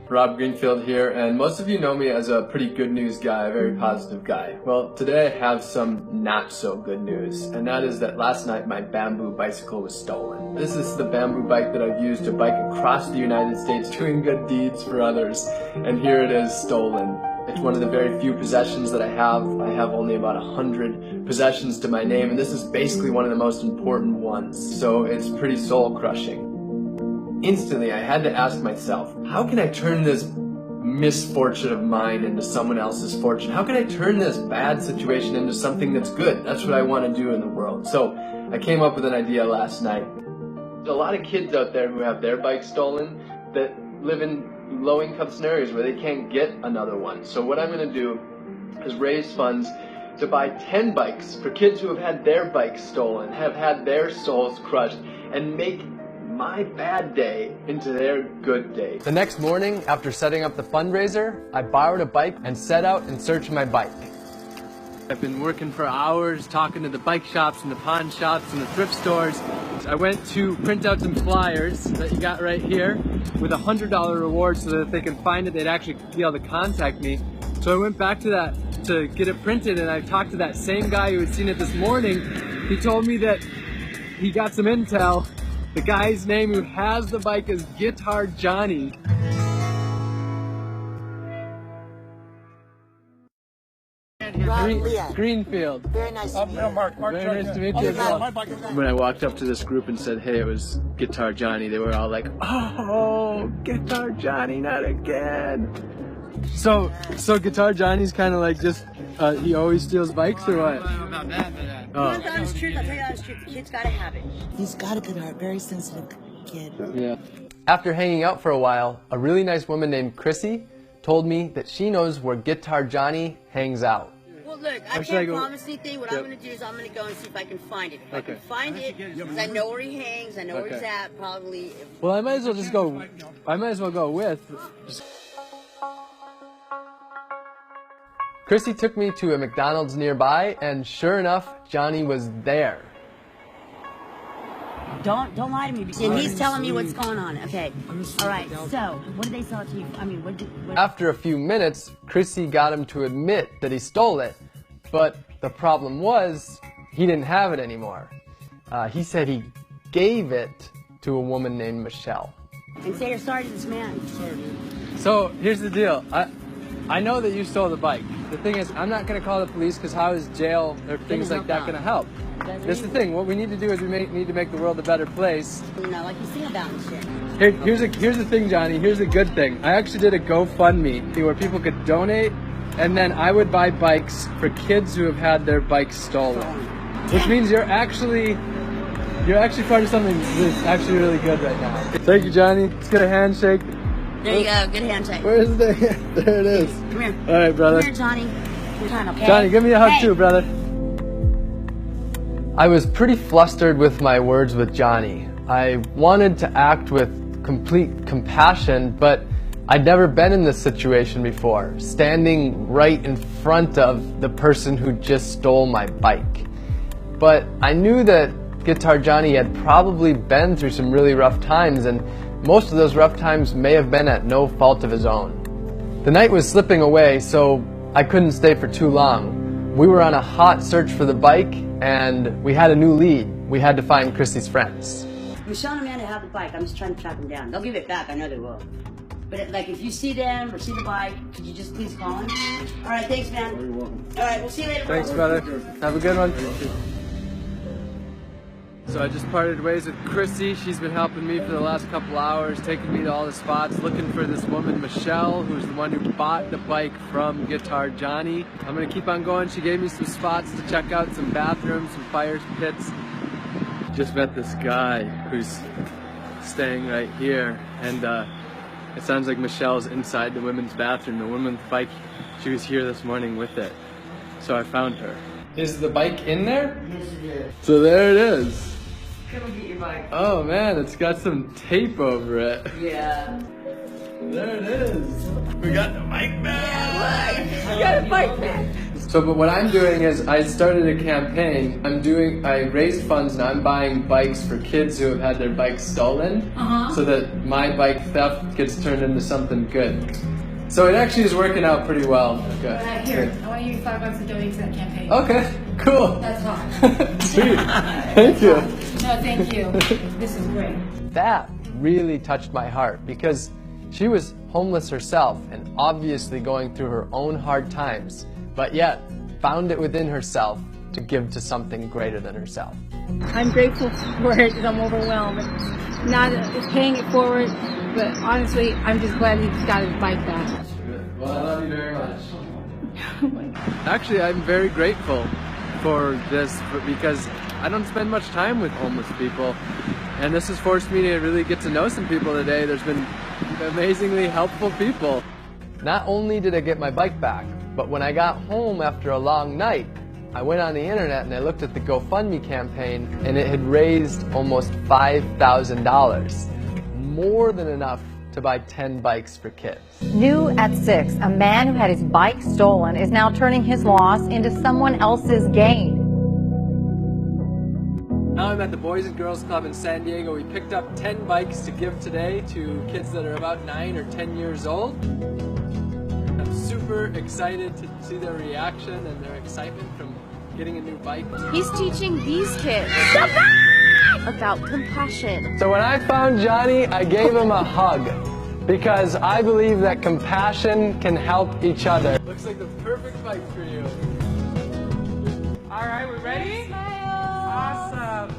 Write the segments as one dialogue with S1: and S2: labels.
S1: Rob Greenfield here, and most of you know me as a pretty good news guy, a very positive guy. Well, today I have some not so good news, and that is that last night my Bamboo bicycle was stolen. This is the Bamboo bike that I've used to bike across the United States doing good deeds for others, and here it is stolen. It's one of the very few possessions that I have. I have only about 100 possessions to my name, and this is basically one of the most important ones, so it's pretty soul-crushing. Instantly, I had to ask myself, how can I turn this misfortune of mine into someone else's fortune? How can I turn this bad situation into something that's good? That's what I want to do in the world. So I came up with an idea last night. There's a lot of kids out there who have their bikes stolen that live in low-income scenarios where they can't get another one. So what I'm going to do is raise funds to buy 10 bikes for kids who have had their bikes stolen, have had their souls crushed, and make my bad day into their good day. The next morning, after setting up the fundraiser, I borrowed a bike and set out in search of my bike. I've been working for hours, talking to the bike shops and the pawn shops and the thrift stores. I went to print out some flyers that you got right here with a $100 reward so that if they can find it, they'd actually be able to contact me. So I went back to that to get it printed, and I talked to that same guy who had seen it this morning. He told me that he got some intel. The guy's name who has the bike is Guitar Johnny. Greenfield.
S2: Very nice to meet you.
S3: Mark.
S1: Very nice to meet you as well. When I walked up to this group and said, hey, it was Guitar Johnny, they were all like, oh, Guitar Johnny, not again. So Guitar Johnny's kind of like just, he always steals bikes or what?
S2: I'll tell you the honest truth. The kid's got a habit. He's got a good heart, very sensitive kid.
S1: Yeah. After hanging out for a while, a really nice woman named Chrissy told me that she knows where Guitar Johnny hangs out.
S2: Well, look, I can't promise anything. What I'm going to do is I'm going to go and see if I can find it. If I can find it, because I know where he hangs, I know where he's at, probably.
S1: Well, I might as well just go. I might as well go with. Chrissy took me to a McDonald's nearby, and sure enough, Johnny was there.
S2: Don't lie to me. And he's telling me what's going on. Okay. All right. So, what did they sell it to you? I mean, what?
S1: After a few minutes, Chrissy got him to admit that he stole it, but the problem was he didn't have it anymore. He said he gave it to a woman named Michelle.
S2: And say you're sorry to this man.
S1: So here's the deal. I know that you stole the bike. The thing is, I'm not going to call the police because how is jail or things like that going to help? That's the thing. What we need to do is we need to make the world a better place.
S2: You know, like you sing about and shit.
S1: Here's the thing, Johnny. Here's a good thing. I actually did a GoFundMe where people could donate, and then I would buy bikes for kids who have had their bikes stolen. Which means you're actually part of something that's actually really good right now. Thank you, Johnny. Let's get a handshake.
S2: There you go. Good handshake.
S1: Where is the? There it is.
S2: Come here.
S1: All right, brother.
S2: Come here, Johnny. Come on, okay?
S1: Johnny, give me a hug too, brother. I was pretty flustered with my words with Johnny. I wanted to act with complete compassion, but I'd never been in this situation before, standing right in front of the person who just stole my bike. But I knew that Guitar Johnny had probably been through some really rough times, and most of those rough times may have been at no fault of his own. The night was slipping away, so I couldn't stay for too long. We were on a hot search for the bike, and we had a new lead. We had to find Chrissy's friends.
S2: Michelle and Amanda have the bike. I'm just trying to track them down. They'll give it back. I know they will. But like, if you see them or see the bike, could you just please call them? All right, thanks, man. You're welcome. All right, we'll see you later.
S1: Thanks, brother. Have a good one. So I just parted ways with Chrissy. She's been helping me for the last couple hours, taking me to all the spots, looking for this woman, Michelle, who's the one who bought the bike from Guitar Johnny. I'm gonna keep on going. She gave me some spots to check out, some bathrooms, some fire pits. Just met this guy who's staying right here, and it sounds like Michelle's inside the women's bathroom. The woman with the bike, she was here this morning with it. So I found her. Is the bike in there?
S2: Yes, it is.
S1: So there it is.
S2: Come get your bike.
S1: Oh man, it's got some tape over it.
S2: Yeah.
S1: There it is. We got the bike back.
S2: Yeah, look. You got a bike back.
S1: Let's But what I'm doing is I started a campaign. I raised funds and I'm buying bikes for kids who have had their bikes stolen, so that my bike theft gets turned into something good. So it actually is working out pretty well. Okay.
S3: Here, I want to give you $5 to donate to that campaign.
S1: Okay, cool.
S3: That's fine.
S1: Sweet. Thank you.
S3: No, thank you. This is great.
S1: That really touched my heart because she was homeless herself and obviously going through her own hard times, but yet found it within herself to give to something greater than herself.
S3: I'm grateful for it because I'm overwhelmed. It's paying it forward, but honestly, I'm just glad he's got his bike back.
S1: Well, I love you very much. Actually, I'm very grateful for this because I don't spend much time with homeless people, and this has forced me to really get to know some people today. There's been amazingly helpful people. Not only did I get my bike back, but when I got home after a long night, I went on the internet and I looked at the GoFundMe campaign, and it had raised almost $5,000, more than enough to buy 10 bikes for kids.
S4: New at 6, a man who had his bike stolen is now turning his loss into someone else's gain.
S1: Now I'm at the Boys and Girls Club in San Diego. We picked up 10 bikes to give today to kids that are about 9 or 10 years old. I'm super excited to see their reaction and their excitement from getting a new bike.
S5: He's teaching these kids about compassion.
S1: So when I found Johnny, I gave him a hug because I believe that compassion can help each other. Looks like the perfect bike for you.
S6: All right, we ready? Awesome.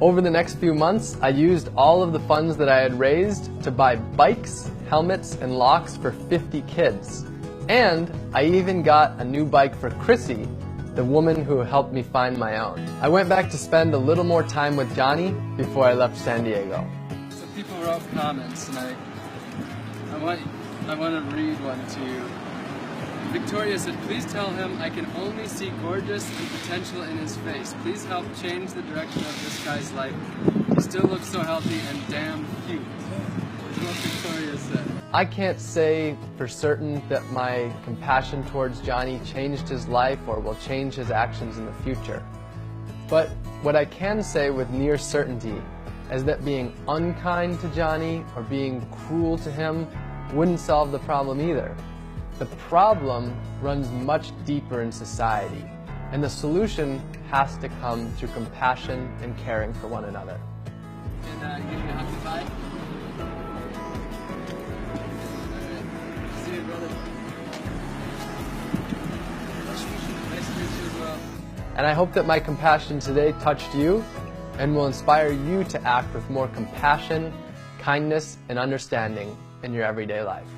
S1: Over the next few months, I used all of the funds that I had raised to buy bikes, helmets, and locks for 50 kids. And I even got a new bike for Chrissy, the woman who helped me find my own. I went back to spend a little more time with Johnny before I left San Diego. So people wrote comments, and I want to read one to you. Victoria said, "Please tell him I can only see gorgeous and potential in his face. Please help change the direction of this guy's life. He still looks so healthy and damn cute." Is what Victoria said. I can't say for certain that my compassion towards Johnny changed his life or will change his actions in the future. But what I can say with near certainty is that being unkind to Johnny or being cruel to him wouldn't solve the problem either. The problem runs much deeper in society, and the solution has to come through compassion and caring for one another. And give me a hug goodbye. See you, brother. Nice to meet you as well. And I hope that my compassion today touched you and will inspire you to act with more compassion, kindness, and understanding in your everyday life.